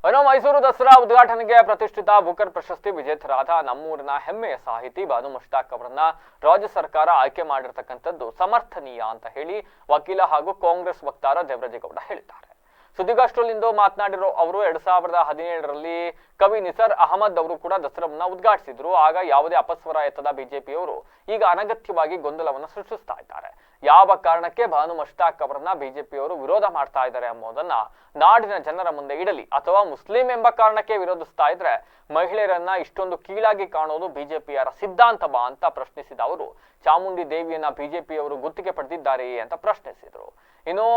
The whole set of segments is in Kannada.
ಇನ್ನು ಮೈಸೂರು ದಸರಾ ಉದ್ಘಾಟನೆಗೆ ಪ್ರತಿಷ್ಠಿತ ಬುಕರ್ ಪ್ರಶಸ್ತಿ ವಿಜೇತರಾದ ನಮ್ಮೂರಿನ ಹೆಮ್ಮೆಯ ಸಾಹಿತಿ ಬಾನು ಮುಷ್ತಾಕ್ ಅವರನ್ನ ರಾಜ್ಯ ಸರ್ಕಾರ ಆಯ್ಕೆ ಮಾಡಿರತಕ್ಕಂಥದ್ದು ಸಮರ್ಥನೀಯ ಅಂತ ಹೇಳಿ ವಕೀಲ ಹಾಗೂ ಕಾಂಗ್ರೆಸ್ ವಕ್ತಾರ ದೇವರಾಜೇಗೌಡ ಹೇಳಿದ್ದಾರೆ. ಸುದ್ದಿಗೋಷ್ಠಿಯಲ್ಲಿಂದು ಮಾತನಾಡಿರೋ ಅವರು 2017ರಲ್ಲಿ ಕವಿ ನಿಸಾರ್ ಅಹಮದ್ ಅವರು ಕೂಡ ದಸರಾವನ್ನ ಉದ್ಘಾಟಿಸಿದ್ರು. ಆಗ ಯಾವುದೇ ಅಪಸ್ವರ ಎತ್ತದ ಬಿಜೆಪಿಯವರು ಈಗ ಅನಗತ್ಯವಾಗಿ ಗೊಂದಲವನ್ನು ಸೃಷ್ಟಿಸ್ತಾ ಇದ್ದಾರೆ. ಯಾವ ಕಾರಣಕ್ಕೆ ಬಾನು ಮುಷ್ತಾಕ್ ಅವರನ್ನ ಬಿಜೆಪಿಯವರು ವಿರೋಧ ಮಾಡ್ತಾ ಇದ್ದಾರೆ ಎಂಬುದನ್ನ ನಾಡಿನ ಜನರ ಮುಂದೆ ಇಡಲಿ. ಅಥವಾ ಮುಸ್ಲಿಂ ಎಂಬ ಕಾರಣಕ್ಕೆ ವಿರೋಧಿಸ್ತಾ ಇದ್ರೆ ಮಹಿಳೆಯರನ್ನ ಇಷ್ಟೊಂದು ಕೀಳಾಗಿ ಕಾಣೋದು ಬಿಜೆಪಿಯರ ಸಿದ್ಧಾಂತವಾ ಅಂತ ಪ್ರಶ್ನಿಸಿದ ಅವರು ಚಾಮುಂಡಿ ದೇವಿಯನ್ನ ಬಿಜೆಪಿಯವರು ಗುತ್ತಿಗೆ ಪಡೆದಿದ್ದಾರೆಯೇ ಅಂತ ಪ್ರಶ್ನಿಸಿದರು. ಇನ್ನು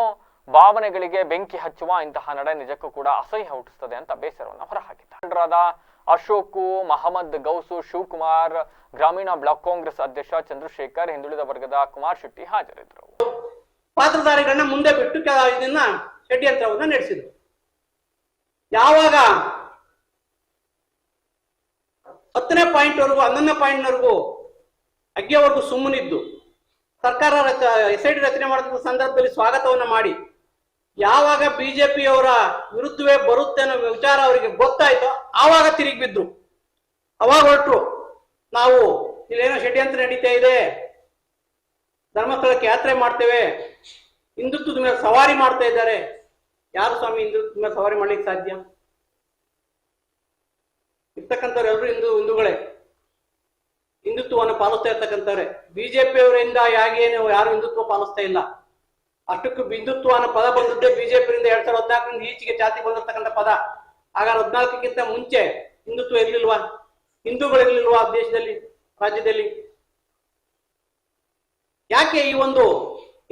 ಭಾವನೆಗಳಿಗೆ ಬೆಂಕಿ ಹಚ್ಚುವ ಇಂತಹ ನಡೆ ನಿಜಕ್ಕೂ ಕೂಡ ಅಸಹ್ಯ ಹುಟ್ಟಿಸುತ್ತದೆ ಅಂತ ಬೇಸರವನ್ನು ಹೊರಹಾಕಿದ್ದಾರೆ. ಅಶೋಕ್, ಮಹಮ್ಮದ್ ಗೌಸು, ಶಿವಕುಮಾರ್, ಗ್ರಾಮೀಣ ಬ್ಲಾಕ್ ಕಾಂಗ್ರೆಸ್ ಅಧ್ಯಕ್ಷ ಚಂದ್ರಶೇಖರ್, ಹಿಂದುಳಿದ ವರ್ಗದ ಕುಮಾರ್ ಶೆಟ್ಟಿ ಹಾಜರಿದ್ದರು. ಪಾತ್ರಧಾರಿಗಳನ್ನ ಮುಂದೆ ಬಿಟ್ಟು ಇದನ್ನ ಷಡ್ಯಂತ್ರವನ್ನ ನಡೆಸಿದ್ರು. ಯಾವಾಗ 10ನೇ ಪಾಯಿಂಟ್ ವರೆಗೂ 11ನೇ ಪಾಯಿಂಟ್ ವರೆಗೂ ಅಗ್ಗೆವರೆಗೂ ಸುಮ್ಮನಿದ್ದು ಸರ್ಕಾರ SIT ರಚನೆ ಮಾಡಿದ ಸಂದರ್ಭದಲ್ಲಿ ಸ್ವಾಗತವನ್ನ ಮಾಡಿ ಯಾವಾಗ ಬಿಜೆಪಿಯವರ ವಿರುದ್ಧವೇ ಬರುತ್ತೆ ಅನ್ನೋ ವಿಚಾರ ಅವರಿಗೆ ಗೊತ್ತಾಯ್ತೋ ಆವಾಗ ತಿರುಗಿ ಬಿದ್ರು. ಅವಾಗ ಹೊರಟರು, ನಾವು ಇಲ್ಲೇನೋ ಷಡ್ಯಂತ್ರ ನಡೀತಾ ಇದೆ, ಧರ್ಮಸ್ಥಳಕ್ಕೆ ಯಾತ್ರೆ ಮಾಡ್ತೇವೆ, ಹಿಂದುತ್ವದ ಮೇಲೆ ಸವಾರಿ ಮಾಡ್ತಾ ಇದ್ದಾರೆ. ಯಾರು ಸ್ವಾಮಿ ಹಿಂದುತ್ವದ ಮೇಲೆ ಸವಾರಿ ಮಾಡ್ಲಿಕ್ಕೆ ಸಾಧ್ಯ? ಇರ್ತಕ್ಕಂಥವ್ರು ಎಲ್ಲರೂ ಹಿಂದೂಗಳೇ, ಹಿಂದುತ್ವವನ್ನು ಪಾಲಿಸ್ತಾ ಇರ್ತಕ್ಕಂಥವ್ರೆ. ಬಿಜೆಪಿಯವರಿಂದ ಯಾರು ಹಿಂದುತ್ವ ಪಾಲಿಸ್ತಾ ಇಲ್ಲ. ಅಷ್ಟಕ್ಕೂ ಹಿಂದುತ್ವ ಅನ್ನೋ ಪದ ಬಂದದ್ದೇ ಬಿಜೆಪಿಯಿಂದ 2014ರಿಂದ ಈಚೆಗೆ ಜಾತಿ ಬಂದಿರ್ತಕ್ಕಂಥ ಪದ. ಆಗ 14ಕ್ಕಿಂತ ಮುಂಚೆ ಹಿಂದುತ್ವ ಇರ್ಲಿಲ್ವಾ? ಹಿಂದೂಗಳಿರ್ಲಿಲ್ವಾ ದೇಶದಲ್ಲಿ, ರಾಜ್ಯದಲ್ಲಿ? ಯಾಕೆ ಈ ಒಂದು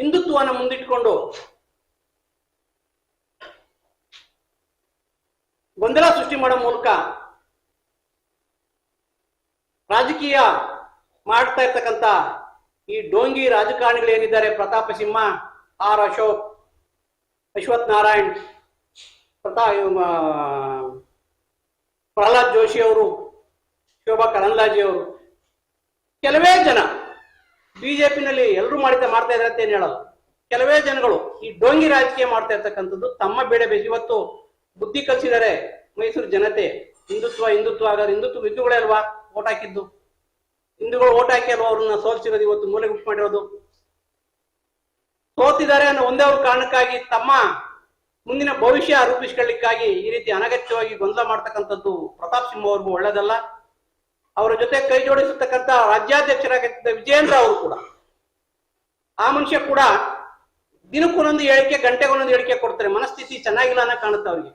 ಹಿಂದುತ್ವವನ್ನು ಮುಂದಿಟ್ಕೊಂಡು ಗೊಂದಲ ಸೃಷ್ಟಿ ಮಾಡೋ ಮೂಲಕ ರಾಜಕೀಯ ಮಾಡ್ತಾ ಇರ್ತಕ್ಕಂಥ ಈ ಡೋಂಗಿ ರಾಜಕಾರಣಿಗಳು ಏನಿದ್ದಾರೆ, ಪ್ರತಾಪ ಸಿಂಹ, ಆರ್ ಅಶೋಕ್, ಅಶ್ವಥ್ ನಾರಾಯಣ್, ಪ್ರಹ್ಲಾದ್ ಜೋಶಿ ಅವರು, ಶೋಭಾ ಕರಂದ್ಲಾಜೆ ಅವರು, ಕೆಲವೇ ಜನ ಬಿಜೆಪಿನಲ್ಲಿ ಎಲ್ಲರೂ ಮಾಡ್ತಾ ಇದ್ದಾರೆ ಅಂತ ಏನ್ ಹೇಳೋದು. ಕೆಲವೇ ಜನಗಳು ಈ ಡೋಂಗಿ ರಾಜಕೀಯ ಮಾಡ್ತಾ ಇರ್ತಕ್ಕಂಥದ್ದು ತಮ್ಮ ಬೇಡ ಇವತ್ತು ಬುದ್ಧಿ ಕಲಿಸಿದ್ದಾರೆ ಮೈಸೂರು ಜನತೆ. ಹಿಂದುತ್ವ ಆಗೋದು ಹಿಂದುಗಳೇ ಅಲ್ವಾ ಓಟ್ ಹಾಕಿದ್ದು? ಹಿಂದೂಗಳು ಓಟ್ ಹಾಕಿ ಅಲ್ವಾ ಅವ್ರನ್ನ ಸೋಲ್ಸಿರೋದು, ಇವತ್ತು ಮೂಲೆ ಗುಟ್ಟು ಮಾಡಿರೋದು. ಸೋತಿದ್ದಾರೆ ಅನ್ನೋ ಒಂದೇ ಅವ್ರ ಕಾರಣಕ್ಕಾಗಿ ತಮ್ಮ ಮುಂದಿನ ಭವಿಷ್ಯ ರೂಪಿಸ್ಕೊಳ್ಳಿಕ್ಕಾಗಿ ಈ ರೀತಿ ಅನಗತ್ಯವಾಗಿ ಗೊಂದಲ ಮಾಡ್ತಕ್ಕಂಥದ್ದು ಪ್ರತಾಪ್ ಸಿಂಹ ಅವ್ರಿಗೂ ಒಳ್ಳೇದಲ್ಲ. ಅವರ ಜೊತೆ ಕೈ ಜೋಡಿಸತಕ್ಕಂಥ ರಾಜ್ಯಾಧ್ಯಕ್ಷರಾಗಿದ್ದ ವಿಜಯೇಂದ್ರ ಅವರು ಕೂಡ, ಆ ಮನುಷ್ಯ ಕೂಡ ದಿನಕ್ಕೊಂದೊಂದು ಹೇಳಿಕೆ, ಗಂಟೆಗೊಂದೊಂದು ಹೇಳಿಕೆ ಕೊಡ್ತಾರೆ. ಮನಸ್ಥಿತಿ ಚೆನ್ನಾಗಿಲ್ಲ ಅನ್ನೋ ಕಾಣುತ್ತೆ ಅವ್ರಿಗೆ.